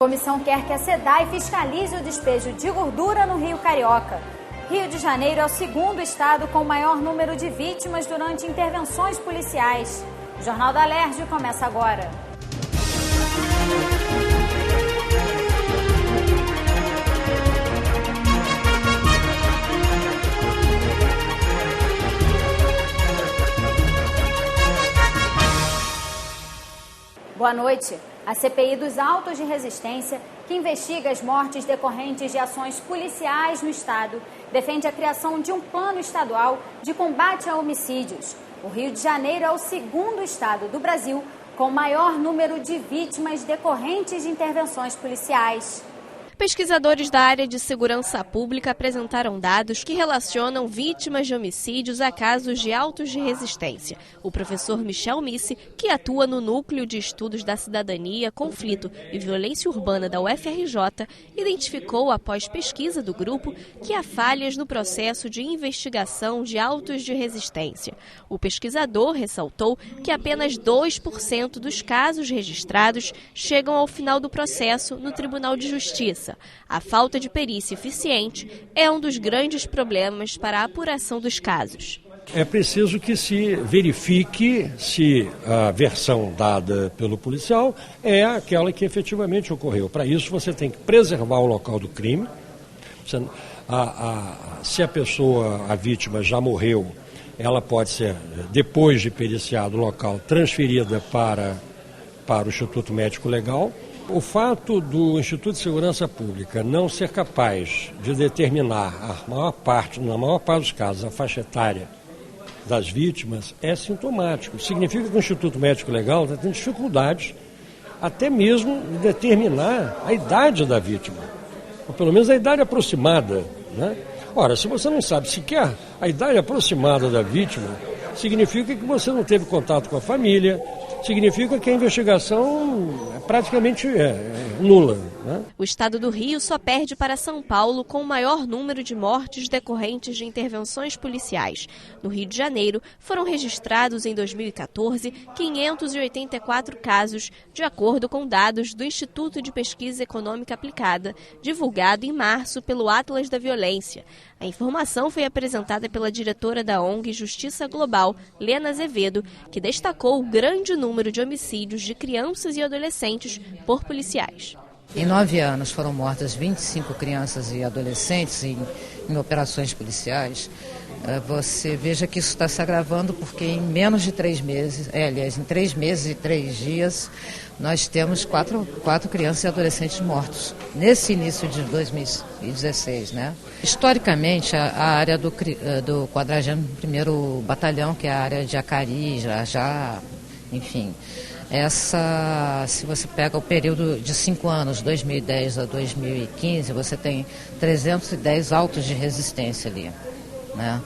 A comissão quer que a SEDAI fiscalize o despejo de gordura no Rio Carioca. Rio de Janeiro é o segundo estado com o maior número de vítimas durante intervenções policiais. O Jornal da Alerj começa agora. Boa noite. A CPI dos autos de resistência, que investiga as mortes decorrentes de ações policiais no estado, defende a criação de um plano estadual de combate a homicídios. O Rio de Janeiro é o segundo estado do Brasil com o maior número de vítimas decorrentes de intervenções policiais. Pesquisadores da área de segurança pública apresentaram dados que relacionam vítimas de homicídios a casos de autos de resistência. O professor Michel Missi, que atua no Núcleo de Estudos da Cidadania, Conflito e Violência Urbana da UFRJ, identificou, após pesquisa do grupo, que há falhas no processo de investigação de autos de resistência. O pesquisador ressaltou que apenas 2% dos casos registrados chegam ao final do processo no Tribunal de Justiça. A falta de perícia eficiente é um dos grandes problemas para a apuração dos casos. É preciso que se verifique se a versão dada pelo policial é aquela que efetivamente ocorreu. Para isso, você tem que preservar o local do crime. Se a pessoa, a vítima, já morreu, ela pode ser, depois de periciado o local, transferida para o Instituto Médico Legal. O fato do Instituto de Segurança Pública não ser capaz de determinar, na maior parte dos casos, a faixa etária das vítimas é sintomático. Significa que o Instituto Médico Legal está tendo dificuldades até mesmo de determinar a idade da vítima, ou pelo menos a idade aproximada, né? Ora, se você não sabe sequer a idade aproximada da vítima, significa que você não teve contato com a família, significa que a investigação é praticamente nula, né? O estado do Rio só perde para São Paulo com o maior número de mortes decorrentes de intervenções policiais. No Rio de Janeiro, foram registrados em 2014 584 casos, de acordo com dados do Instituto de Pesquisa Econômica Aplicada, divulgado em março pelo Atlas da Violência. A informação foi apresentada pela diretora da ONG Justiça Global, Lena Azevedo, que destacou o grande número de homicídios de crianças e adolescentes por policiais. Em 9 anos foram mortas 25 crianças e adolescentes em operações policiais. Você veja que isso está se agravando porque em menos de 3 meses, em 3 meses e 3 dias, nós temos 4 crianças e adolescentes mortos, nesse início de 2016, né? Historicamente, a área do 41º Batalhão, que é a área de Acari, enfim, se você pega o período de 5 anos, 2010 a 2015, você tem 310 autos de resistência ali, né?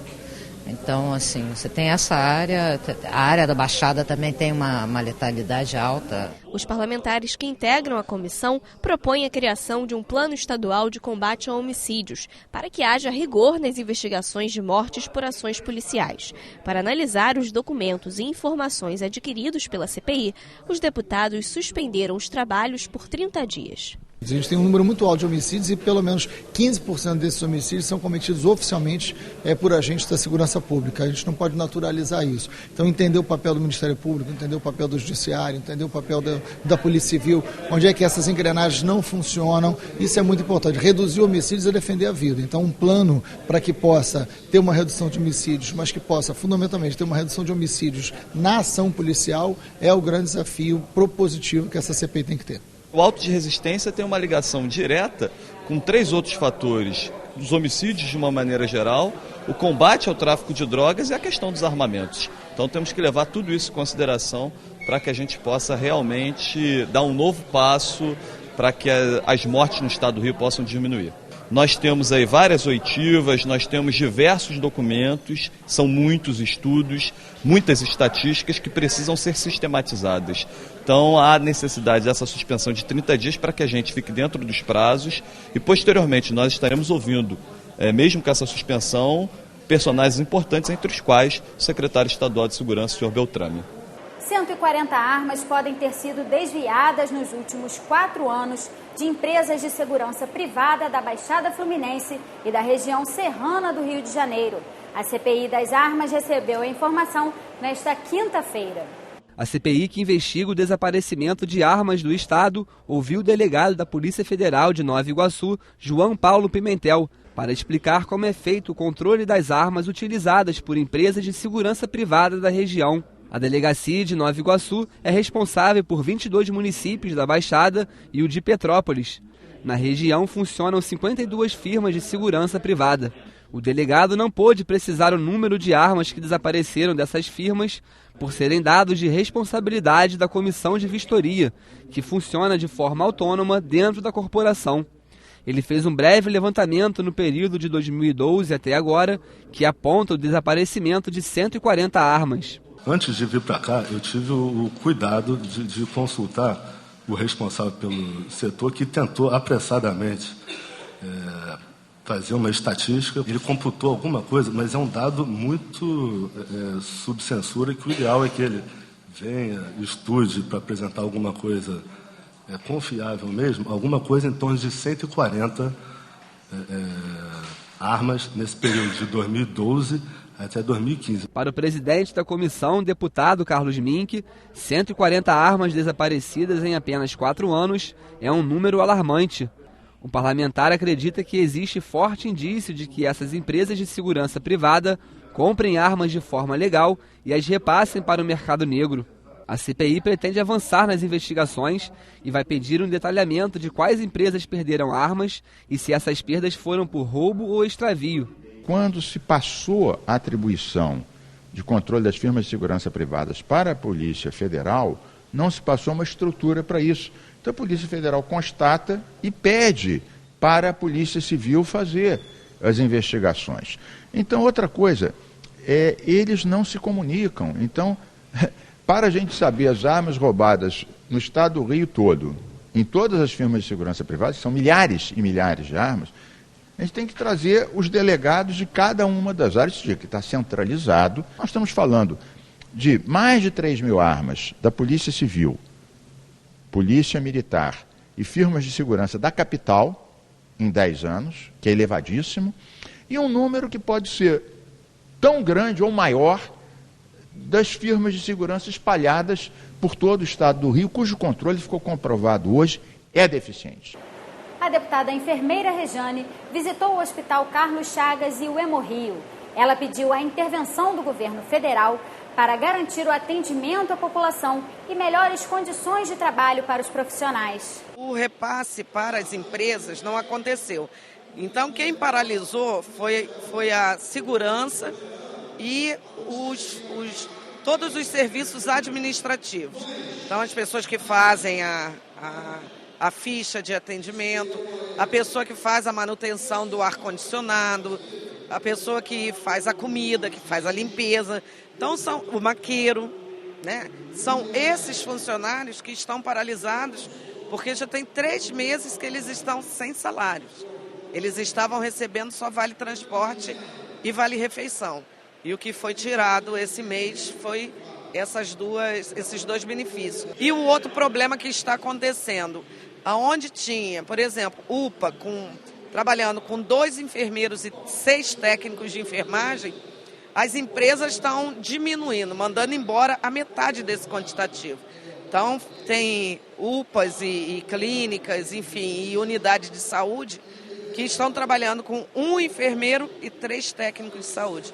Então, assim, você tem essa área, a área da Baixada também tem uma letalidade alta. Os parlamentares que integram a comissão propõem a criação de um plano estadual de combate a homicídios, para que haja rigor nas investigações de mortes por ações policiais. Para analisar os documentos e informações adquiridos pela CPI, os deputados suspenderam os trabalhos por 30 dias. A gente tem um número muito alto de homicídios e pelo menos 15% desses homicídios são cometidos oficialmente por agentes da segurança pública. A gente não pode naturalizar isso. Então, entender o papel do Ministério Público, entender o papel do Judiciário, entender o papel da Polícia Civil, onde é que essas engrenagens não funcionam, isso é muito importante. Reduzir homicídios é defender a vida. Então, um plano para que possa ter uma redução de homicídios, mas que possa, fundamentalmente, ter uma redução de homicídios na ação policial é o grande desafio propositivo que essa CPI tem que ter. O auto de resistência tem uma ligação direta com 3 outros fatores: os homicídios de uma maneira geral, o combate ao tráfico de drogas e a questão dos armamentos. Então temos que levar tudo isso em consideração para que a gente possa realmente dar um novo passo para que as mortes no estado do Rio possam diminuir. Nós temos aí várias oitivas, nós temos diversos documentos, são muitos estudos, muitas estatísticas que precisam ser sistematizadas. Então há necessidade dessa suspensão de 30 dias para que a gente fique dentro dos prazos e posteriormente nós estaremos ouvindo, mesmo com essa suspensão, personagens importantes, entre os quais o secretário estadual de Segurança, o senhor Beltrame. 140 armas podem ter sido desviadas nos últimos 4 anos de empresas de segurança privada da Baixada Fluminense e da região serrana do Rio de Janeiro. A CPI das armas recebeu a informação nesta quinta-feira. A CPI, que investiga o desaparecimento de armas do Estado, ouviu o delegado da Polícia Federal de Nova Iguaçu, João Paulo Pimentel, para explicar como é feito o controle das armas utilizadas por empresas de segurança privada da região. A delegacia de Nova Iguaçu é responsável por 22 municípios da Baixada e o de Petrópolis. Na região funcionam 52 firmas de segurança privada. O delegado não pôde precisar o número de armas que desapareceram dessas firmas por serem dados de responsabilidade da Comissão de Vistoria, que funciona de forma autônoma dentro da corporação. Ele fez um breve levantamento no período de 2012 até agora, que aponta o desaparecimento de 140 armas. Antes de vir para cá, eu tive o cuidado de consultar o responsável pelo setor, que tentou apressadamente fazer uma estatística. Ele computou alguma coisa, mas é um dado muito sob censura, que o ideal é que ele venha, estude para apresentar alguma coisa confiável mesmo, alguma coisa em torno de 140 armas nesse período de 2012 até 2015. Para o presidente da comissão, deputado Carlos Mink, 140 armas desaparecidas em apenas 4 anos é um número alarmante. O parlamentar acredita que existe forte indício de que essas empresas de segurança privada comprem armas de forma legal e as repassem para o mercado negro. A CPI pretende avançar nas investigações e vai pedir um detalhamento de quais empresas perderam armas e se essas perdas foram por roubo ou extravio. Quando se passou a atribuição de controle das firmas de segurança privadas para a Polícia Federal, não se passou uma estrutura para isso. Então a Polícia Federal constata e pede para a Polícia Civil fazer as investigações. Então, outra coisa, eles não se comunicam. Então, para a gente saber as armas roubadas no estado do Rio todo, em todas as firmas de segurança privada, são milhares e milhares de armas, a gente tem que trazer os delegados de cada uma das áreas, isso que está centralizado. Nós estamos falando de mais de 3 mil armas da Polícia Civil, Polícia Militar e firmas de segurança da capital, em 10 anos, que é elevadíssimo, e um número que pode ser tão grande ou maior das firmas de segurança espalhadas por todo o estado do Rio, cujo controle ficou comprovado hoje é deficiente. A deputada enfermeira Rejane visitou o Hospital Carlos Chagas e o Hemorrio. Ela pediu a intervenção do governo federal para garantir o atendimento à população e melhores condições de trabalho para os profissionais. O repasse para as empresas não aconteceu. Então, quem paralisou foi a segurança e todos os serviços administrativos. Então, as pessoas que fazem a ficha de atendimento, a pessoa que faz a manutenção do ar-condicionado, a pessoa que faz a comida, que faz a limpeza. Então, são o maqueiro, né? São esses funcionários que estão paralisados, porque já tem 3 meses que eles estão sem salários. Eles estavam recebendo só vale transporte e vale refeição. E o que foi tirado esse mês foi esses 2 benefícios. E o outro problema que está acontecendo, aonde tinha, por exemplo, UPA trabalhando com 2 enfermeiros e 6 técnicos de enfermagem, as empresas estão diminuindo, mandando embora a metade desse quantitativo. Então, tem UPAs e clínicas, enfim, e unidades de saúde que estão trabalhando com 1 enfermeiro e 3 técnicos de saúde.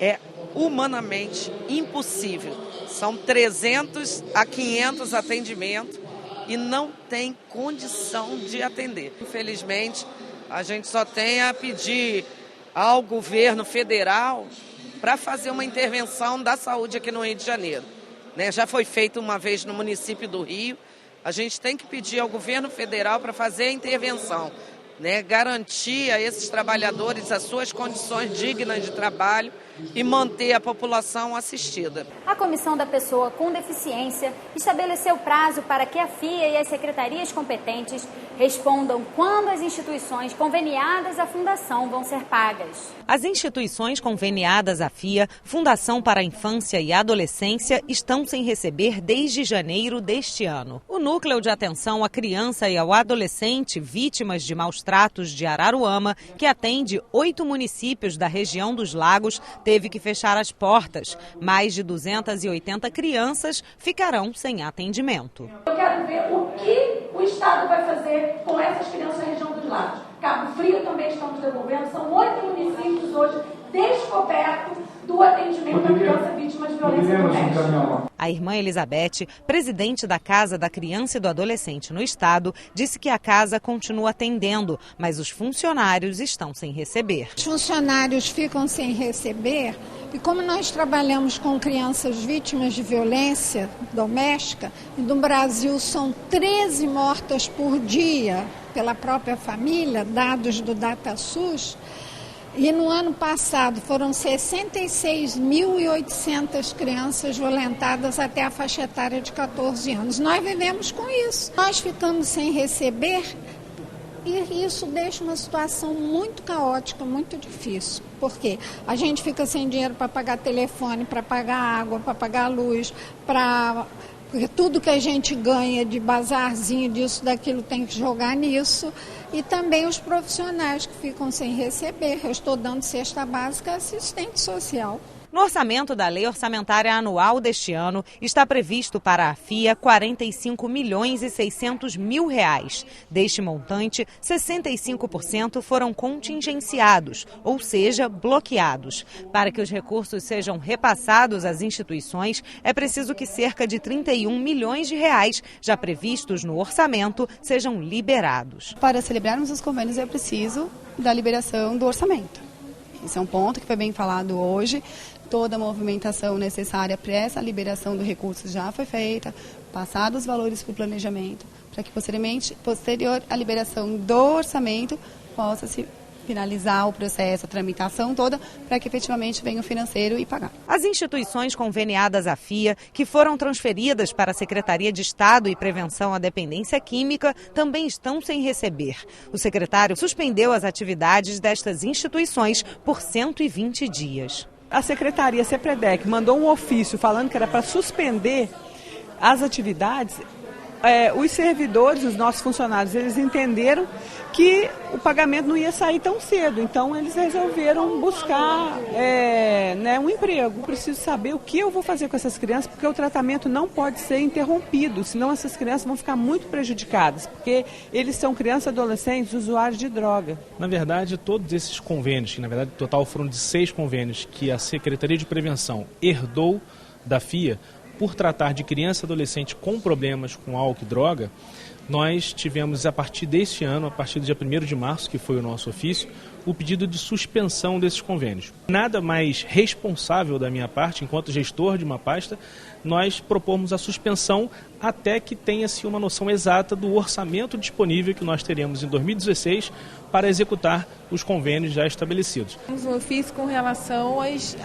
É humanamente impossível. São 300 a 500 atendimentos e não tem condição de atender. Infelizmente, a gente só tem a pedir ao governo federal para fazer uma intervenção da saúde aqui no Rio de Janeiro. Já foi feito uma vez no município do Rio, a gente tem que pedir ao governo federal para fazer a intervenção, garantir a esses trabalhadores as suas condições dignas de trabalho e manter a população assistida. A Comissão da Pessoa com Deficiência estabeleceu prazo para que a FIA e as secretarias competentes respondam quando as instituições conveniadas à Fundação vão ser pagas. As instituições conveniadas à FIA, Fundação para a Infância e Adolescência, estão sem receber desde janeiro deste ano. O Núcleo de Atenção à Criança e ao Adolescente Vítimas de Maus Tratos de Araruama, que atende 8 municípios da região dos Lagos, teve que fechar as portas. Mais de 280 crianças ficarão sem atendimento. Eu quero ver o que o Estado vai fazer com essas crianças na região dos Lagos. Cabo Frio também estamos devolvendo. São 8 municípios hoje descobertos do atendimento à criança vítima de violência doméstica. A irmã Elizabeth, presidente da Casa da Criança e do Adolescente no Estado, disse que a casa continua atendendo, mas os funcionários estão sem receber. Os funcionários ficam sem receber e como nós trabalhamos com crianças vítimas de violência doméstica, no Brasil são 13 mortas por dia pela própria família, dados do DataSUS, e no ano passado foram 66.800 crianças violentadas até a faixa etária de 14 anos. Nós vivemos com isso. Nós ficamos sem receber e isso deixa uma situação muito caótica, muito difícil. Porque a gente fica sem dinheiro para pagar telefone, para pagar água, para pagar luz, porque tudo que a gente ganha de bazarzinho, disso, daquilo, tem que jogar nisso. E também os profissionais que ficam sem receber. Eu estou dando cesta básica assistente social. No orçamento da Lei Orçamentária Anual deste ano, está previsto para a FIA R$45.600.000. Deste montante, 65% foram contingenciados, ou seja, bloqueados. Para que os recursos sejam repassados às instituições, é preciso que cerca de R$31 milhões, já previstos no orçamento, sejam liberados. Para celebrarmos os convênios é preciso da liberação do orçamento. Esse é um ponto que foi bem falado hoje. Toda a movimentação necessária para essa liberação do recurso já foi feita, passados os valores para o planejamento, para que posterior à liberação do orçamento, possa se finalizar o processo, a tramitação toda, para que efetivamente venha o financeiro e pagar. As instituições conveniadas à FIA, que foram transferidas para a Secretaria de Estado e Prevenção à Dependência Química, também estão sem receber. O secretário suspendeu as atividades destas instituições por 120 dias. A Secretaria CEPREDEC mandou um ofício falando que era para suspender as atividades. Os servidores, os nossos funcionários, eles entenderam que o pagamento não ia sair tão cedo, então eles resolveram buscar um emprego. Preciso saber o que eu vou fazer com essas crianças, porque o tratamento não pode ser interrompido, senão essas crianças vão ficar muito prejudicadas, porque eles são crianças e adolescentes usuários de droga. Na verdade, todos esses convênios, que na verdade no total foram de 6 convênios que a Secretaria de Prevenção herdou da FIA, por tratar de criança e adolescente com problemas com álcool e droga, nós tivemos, a partir deste ano, a partir do dia 1º de março, que foi o nosso ofício, o pedido de suspensão desses convênios. Nada mais responsável da minha parte, enquanto gestor de uma pasta, nós propomos a suspensão até que tenha-se uma noção exata do orçamento disponível que nós teremos em 2016 para executar os convênios já estabelecidos. Temos um ofício com relação às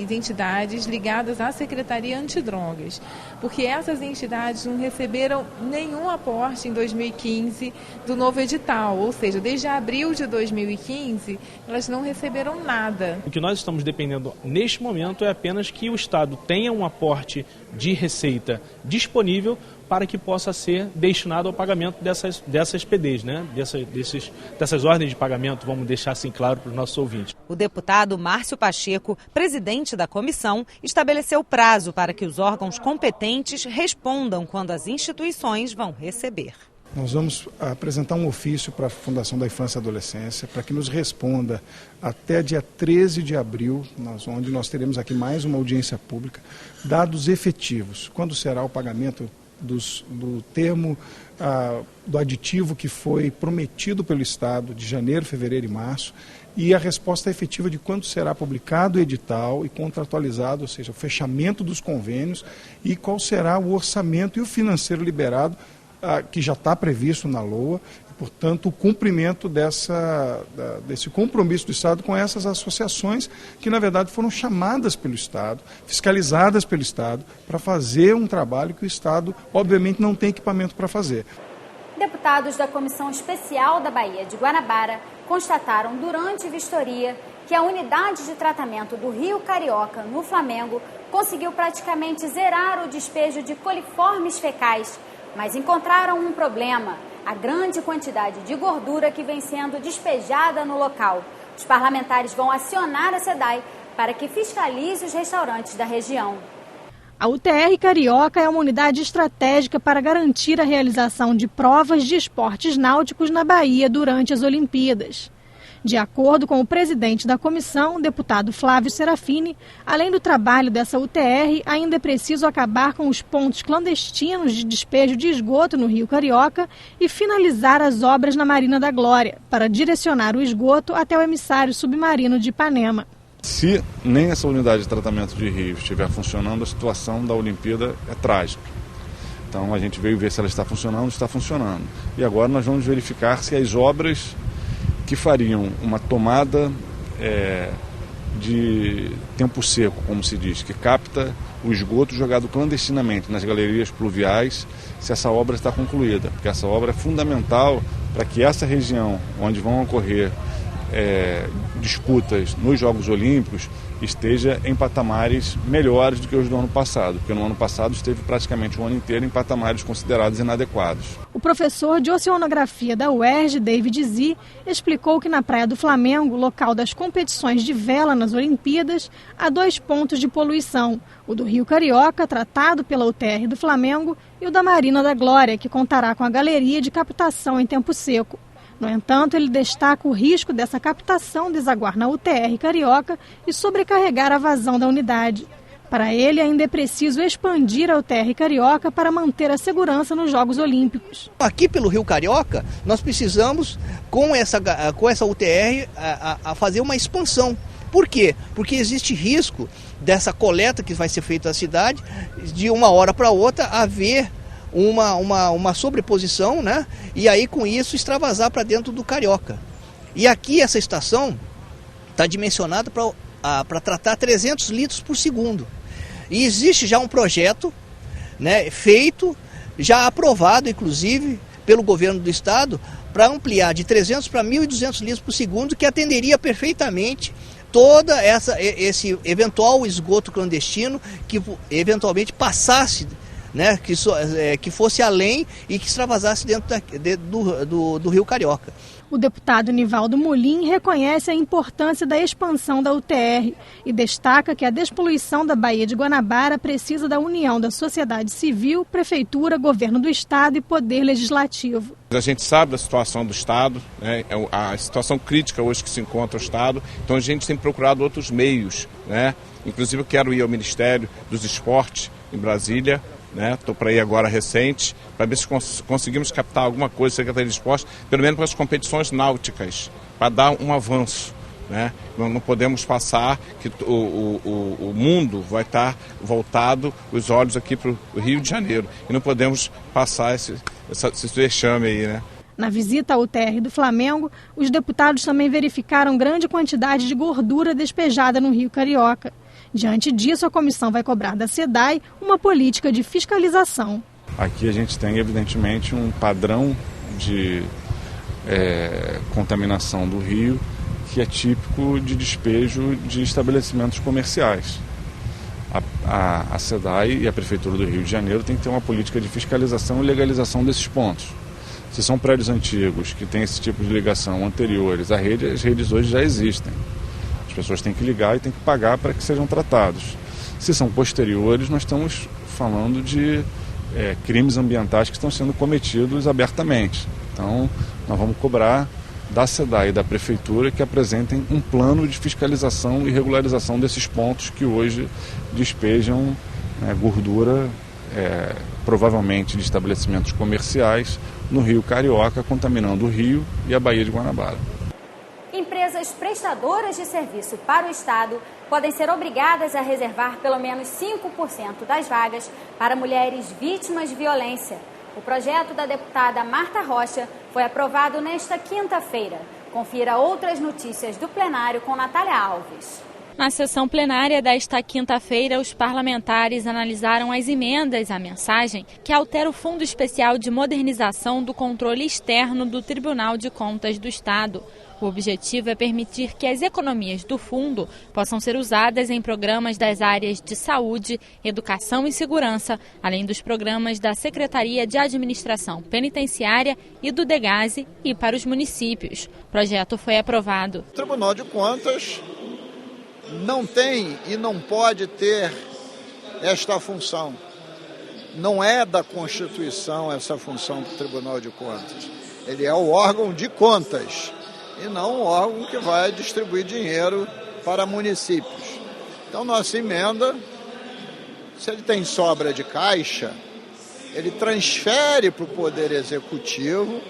entidades ligadas à Secretaria Antidrogas, porque essas entidades não receberam nenhum aporte em 2015 do novo edital, ou seja, desde abril de 2015, elas não receberam nada. O que nós estamos dependendo neste momento é apenas que o Estado tenha um aporte de receita disponível para que possa ser destinado ao pagamento dessas PDs, né? dessas ordens de pagamento, vamos deixar assim claro para os nossos ouvintes. O deputado Márcio Pacheco, presidente da comissão, estabeleceu prazo para que os órgãos competentes respondam quando as instituições vão receber. Nós vamos apresentar um ofício para a Fundação da Infância e Adolescência para que nos responda até dia 13 de abril, onde nós teremos aqui mais uma audiência pública, dados efetivos. Quando será o pagamento do termo, do aditivo que foi prometido pelo Estado de janeiro, fevereiro e março, e a resposta efetiva de quando será publicado o edital e contratualizado, ou seja, o fechamento dos convênios, e qual será o orçamento e o financeiro liberado, que já está previsto na LOA, portanto, o cumprimento desse compromisso do Estado com essas associações que, na verdade, foram chamadas pelo Estado, fiscalizadas pelo Estado, para fazer um trabalho que o Estado, obviamente, não tem equipamento para fazer. Deputados da Comissão Especial da Baía de Guanabara constataram durante vistoria que a unidade de tratamento do Rio Carioca, no Flamengo, conseguiu praticamente zerar o despejo de coliformes fecais, mas encontraram um problema: a grande quantidade de gordura que vem sendo despejada no local. Os parlamentares vão acionar a SEDAI para que fiscalize os restaurantes da região. A UTR Carioca é uma unidade estratégica para garantir a realização de provas de esportes náuticos na Bahia durante as Olimpíadas. De acordo com o presidente da comissão, deputado Flávio Serafini, além do trabalho dessa UTR, ainda é preciso acabar com os pontos clandestinos de despejo de esgoto no Rio Carioca e finalizar as obras na Marina da Glória, para direcionar o esgoto até o emissário submarino de Ipanema. Se nem essa unidade de tratamento de rio estiver funcionando, a situação da Olimpíada é trágica. Então a gente veio ver se ela está funcionando, está funcionando. E agora nós vamos verificar se as obras que fariam uma tomada de tempo seco, como se diz, que capta o esgoto jogado clandestinamente nas galerias pluviais, se essa obra está concluída. Porque essa obra é fundamental para que essa região onde vão ocorrer disputas nos Jogos Olímpicos esteja em patamares melhores do que os do ano passado, porque no ano passado esteve praticamente o ano inteiro em patamares considerados inadequados. O professor de Oceanografia da UERJ, David Zi, explicou que na Praia do Flamengo, local das competições de vela nas Olimpíadas, há 2 pontos de poluição: o do Rio Carioca, tratado pela UTR do Flamengo, e o da Marina da Glória, que contará com a galeria de captação em tempo seco. No entanto, ele destaca o risco dessa captação desaguar na UTR Carioca e sobrecarregar a vazão da unidade. Para ele, ainda é preciso expandir a UTR Carioca para manter a segurança nos Jogos Olímpicos. Aqui pelo Rio Carioca, nós precisamos, com essa UTR, a fazer uma expansão. Por quê? Porque existe risco dessa coleta que vai ser feita na cidade, de uma hora para outra haver uma sobreposição, né? E aí com isso extravasar para dentro do Carioca. E aqui essa estação está dimensionada para tratar 300 litros por segundo. E existe já um projeto, né, feito, já aprovado inclusive pelo governo do estado, para ampliar de 300 para 1.200 litros por segundo, que atenderia perfeitamente toda esse eventual esgoto clandestino que eventualmente passasse, né, que fosse além e que extravasasse dentro do Rio Carioca. O deputado Nivaldo Molim reconhece a importância da expansão da UTR e destaca que a despoluição da Baía de Guanabara precisa da união da sociedade civil, prefeitura, governo do estado e poder legislativo. A gente sabe da situação do estado, né, a situação crítica hoje que se encontra o estado, então a gente tem procurado outros meios, né? Inclusive eu quero ir ao Ministério dos Esportes em Brasília, estou para ir agora recente, para ver se conseguimos captar alguma coisa da Secretaria de Esporte, pelo menos para as competições náuticas, para dar um avanço. Né? Não podemos passar que o mundo vai estar voltado, os olhos aqui para o Rio de Janeiro, e não podemos passar esse vexame aí, né? Na visita à UTR do Flamengo, os deputados também verificaram grande quantidade de gordura despejada no Rio Carioca. Diante disso, a comissão vai cobrar da SEDAI uma política de fiscalização. Aqui a gente tem, evidentemente, um padrão de contaminação do rio que é típico de despejo de estabelecimentos comerciais. A SEDAI e a Prefeitura do Rio de Janeiro tem que ter uma política de fiscalização e legalização desses pontos. Se são prédios antigos que têm esse tipo de ligação anteriores à rede, as redes hoje já existem. As pessoas têm que ligar e têm que pagar para que sejam tratados. Se são posteriores, nós estamos falando de crimes ambientais que estão sendo cometidos abertamente. Então, nós vamos cobrar da SEDAI e da Prefeitura que apresentem um plano de fiscalização e regularização desses pontos que hoje despejam gordura, provavelmente de estabelecimentos comerciais, no Rio Carioca, contaminando o Rio e a Baía de Guanabara. Empresas prestadoras de serviço para o Estado podem ser obrigadas a reservar pelo menos 5% das vagas para mulheres vítimas de violência. O projeto da deputada Marta Rocha foi aprovado nesta quinta-feira. Confira outras notícias do plenário com Natália Alves. Na sessão plenária desta quinta-feira, os parlamentares analisaram as emendas à mensagem que altera o Fundo Especial de Modernização do Controle Externo do Tribunal de Contas do Estado. O objetivo é permitir que as economias do fundo possam ser usadas em programas das áreas de saúde, educação e segurança, além dos programas da Secretaria de Administração Penitenciária e do DEGASE e para os municípios. O projeto foi aprovado. O Tribunal de Contas não tem e não pode ter esta função. Não é da Constituição essa função do Tribunal de Contas. Ele é o órgão de contas e não o órgão que vai distribuir dinheiro para municípios. Então, nossa emenda, se ele tem sobra de caixa, ele transfere para o Poder Executivo,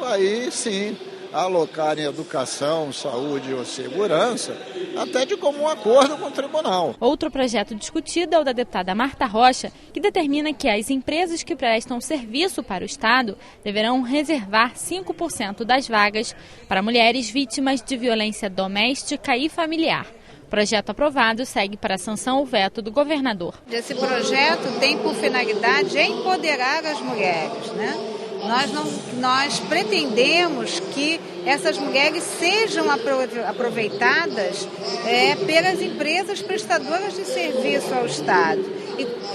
aí sim, alocar em educação, saúde ou segurança, até de comum acordo com o tribunal. Outro projeto discutido é o da deputada Marta Rocha, que determina que as empresas que prestam serviço para o Estado deverão reservar 5% das vagas para mulheres vítimas de violência doméstica e familiar. O projeto aprovado segue para a sanção ou veto do governador. Esse projeto tem por finalidade empoderar as mulheres, né? Nós pretendemos que essas mulheres sejam aproveitadas pelas empresas prestadoras de serviço ao Estado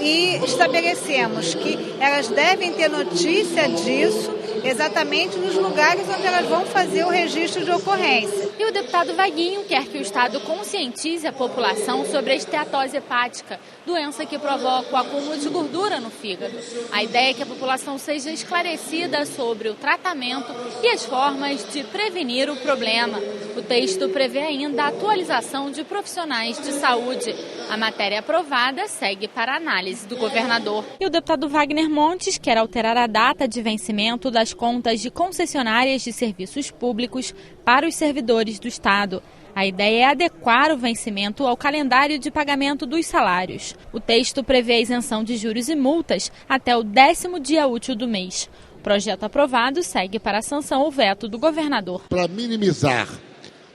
e estabelecemos que elas devem ter notícia disso exatamente nos lugares onde elas vão fazer o registro de ocorrência. E o deputado Vaguinho quer que o Estado conscientize a população sobre a esteatose hepática, doença que provoca o acúmulo de gordura no fígado. A ideia é que a população seja esclarecida sobre o tratamento e as formas de prevenir o problema. O texto prevê ainda a atualização de profissionais de saúde. A matéria aprovada segue para a análise do governador. E o deputado Wagner Montes quer alterar a data de vencimento das contas de concessionárias de serviços públicos para os servidores do Estado. A ideia é adequar o vencimento ao calendário de pagamento dos salários. O texto prevê a isenção de juros e multas até o 10º dia útil do mês. O projeto aprovado segue para a sanção ou veto do governador. Para minimizar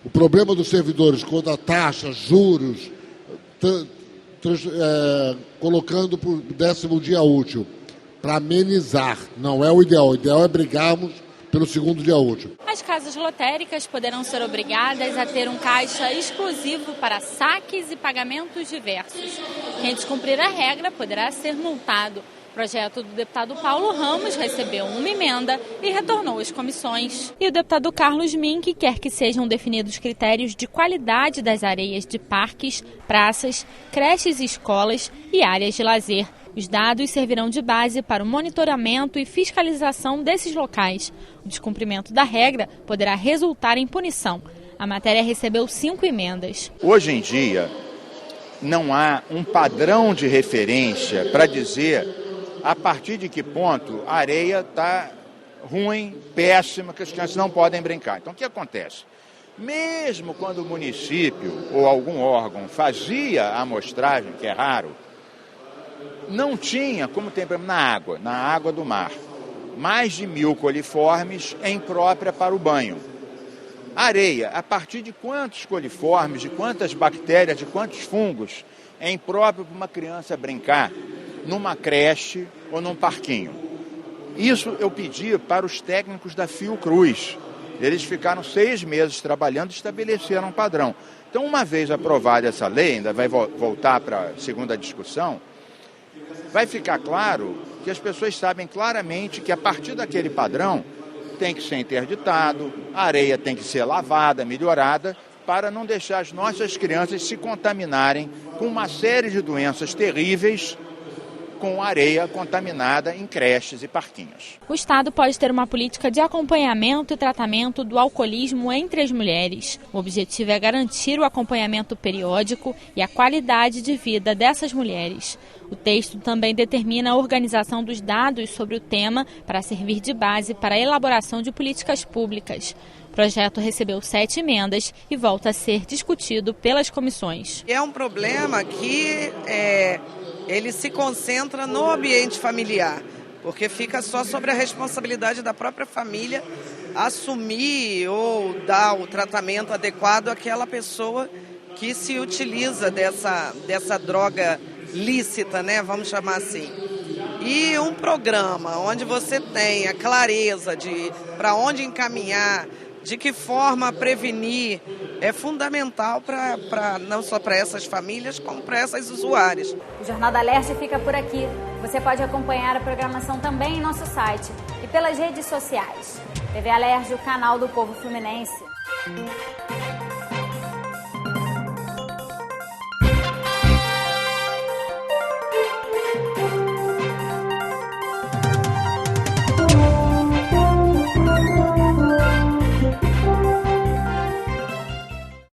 o problema dos servidores quando a taxa, juros, colocando para o 10º dia útil, para amenizar, não é o ideal é brigarmos pelo 2º dia útil. As casas lotéricas poderão ser obrigadas a ter um caixa exclusivo para saques e pagamentos diversos. Quem descumprir a regra poderá ser multado. O projeto do deputado Paulo Ramos recebeu uma emenda e retornou às comissões. E o deputado Carlos Mink quer que sejam definidos critérios de qualidade das areias de parques, praças, creches e escolas e áreas de lazer. Os dados servirão de base para o monitoramento e fiscalização desses locais. O descumprimento da regra poderá resultar em punição. A matéria recebeu 5 emendas. Hoje em dia, não há um padrão de referência para dizer a partir de que ponto a areia está ruim, péssima, que as crianças não podem brincar. Então, o que acontece? Mesmo quando o município ou algum órgão fazia a amostragem, que é raro, não tinha, como tem na água do mar, mais de 1.000 coliformes é imprópria para o banho. A areia, a partir de quantos coliformes, de quantas bactérias, de quantos fungos é impróprio para uma criança brincar numa creche ou num parquinho? Isso eu pedi para os técnicos da Fiocruz. Eles ficaram 6 meses trabalhando e estabeleceram um padrão. Então, uma vez aprovada essa lei, ainda vai voltar para a segunda discussão, vai ficar claro que as pessoas sabem claramente que a partir daquele padrão tem que ser interditado, a areia tem que ser lavada, melhorada, para não deixar as nossas crianças se contaminarem com uma série de doenças terríveis com areia contaminada em creches e parquinhos. O Estado pode ter uma política de acompanhamento e tratamento do alcoolismo entre as mulheres. O objetivo é garantir o acompanhamento periódico e a qualidade de vida dessas mulheres. O texto também determina a organização dos dados sobre o tema para servir de base para a elaboração de políticas públicas. O projeto recebeu 7 emendas e volta a ser discutido pelas comissões. É um problema que ele se concentra no ambiente familiar. porque fica só sobre a responsabilidade da própria família assumir ou dar o tratamento adequado àquela pessoa que se utiliza dessa droga lícita, né? Vamos chamar assim. E um programa onde você tem a clareza de para onde encaminhar, de que forma prevenir, é fundamental não só para essas famílias, como para essas usuárias. O Jornal da Alerj fica por aqui. Você pode acompanhar a programação também em nosso site e pelas redes sociais. TV Alerj, o canal do povo fluminense.